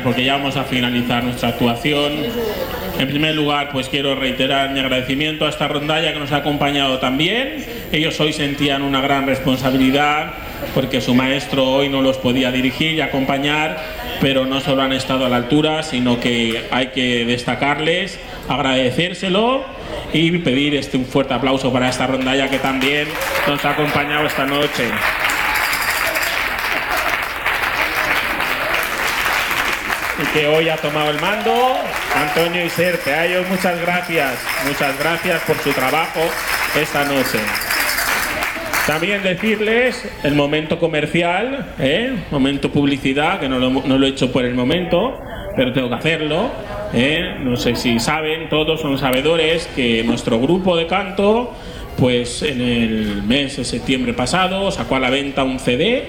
porque ya vamos a finalizar nuestra actuación. En primer lugar, pues quiero reiterar mi agradecimiento a esta rondalla que nos ha acompañado también. Ellos hoy sentían una gran responsabilidad porque su maestro hoy no los podía dirigir y acompañar, pero no solo han estado a la altura, sino que hay que destacarles, agradecérselo y pedir un fuerte aplauso para esta rondalla que también nos ha acompañado esta noche. Y que hoy ha tomado el mando Antonio Iserte. A ellos muchas gracias por su trabajo esta noche. También decirles el momento comercial, momento publicidad, que no lo he hecho por el momento, pero tengo que hacerlo. No sé si saben, todos son sabedores que nuestro grupo de canto, pues en el mes de septiembre pasado sacó a la venta un CD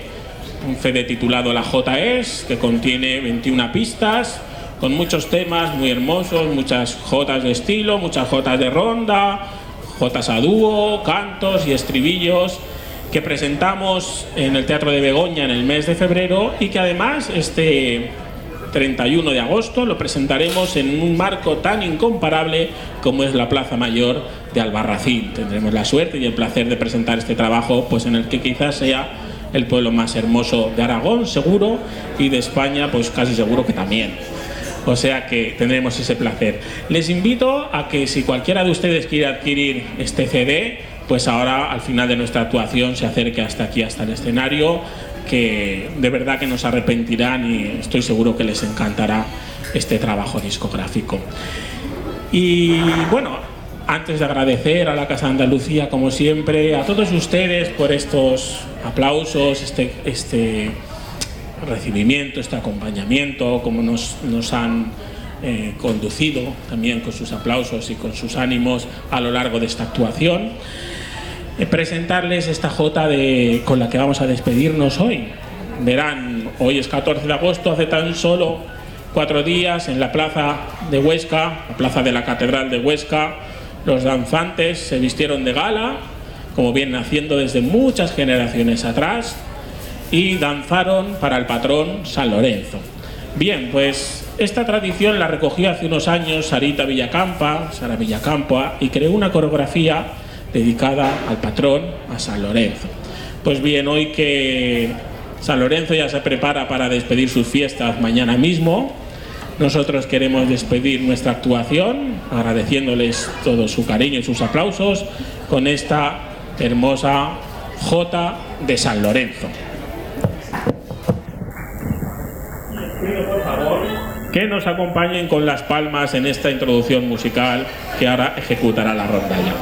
titulado La JS, que contiene 21 pistas con muchos temas muy hermosos, muchas jotas de estilo, muchas jotas de ronda, jotas a dúo, cantos y estribillos, que presentamos en el Teatro de Begoña en el mes de febrero y que además este 31 de agosto lo presentaremos en un marco tan incomparable como es la Plaza Mayor de Albarracín. Tendremos la suerte y el placer de presentar este trabajo, pues en el que quizás sea el pueblo más hermoso de Aragón, seguro, y de España, pues casi seguro que también. O sea que tendremos ese placer. Les invito a que si cualquiera de ustedes quiere adquirir este CD, pues ahora al final de nuestra actuación se acerque hasta aquí, hasta el escenario, que de verdad que no se arrepentirán y estoy seguro que les encantará este trabajo discográfico. Y bueno, antes de agradecer a la Casa de Andalucía, como siempre, a todos ustedes por estos aplausos, este recibimiento, este acompañamiento, como nos han conducido también con sus aplausos y con sus ánimos a lo largo de esta actuación. Presentarles esta jota con la que vamos a despedirnos hoy. Verán, hoy es 14 de agosto, hace tan solo 4 días en la plaza de Huesca, la plaza de la Catedral de Huesca, los danzantes se vistieron de gala, como vienen haciendo desde muchas generaciones atrás, y danzaron para el patrón San Lorenzo. Bien, pues esta tradición la recogió hace unos años Sara Villacampa, y creó una coreografía dedicada al patrón, a San Lorenzo. Pues bien, hoy que San Lorenzo ya se prepara para despedir sus fiestas mañana mismo, nosotros queremos despedir nuestra actuación agradeciéndoles todo su cariño y sus aplausos con esta hermosa jota de San Lorenzo. Les pido por favor que nos acompañen con las palmas en esta introducción musical que ahora ejecutará la rondalla.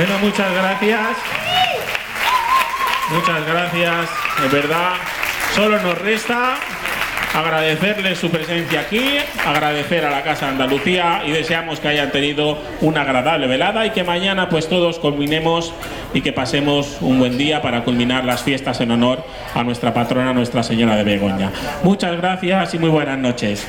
Bueno, muchas gracias. Muchas gracias. De verdad, solo nos resta agradecerles su presencia aquí, agradecer a la Casa de Andalucía y deseamos que hayan tenido una agradable velada y que mañana pues todos culminemos y que pasemos un buen día para culminar las fiestas en honor a nuestra patrona, Nuestra Señora de Begoña. Muchas gracias y muy buenas noches.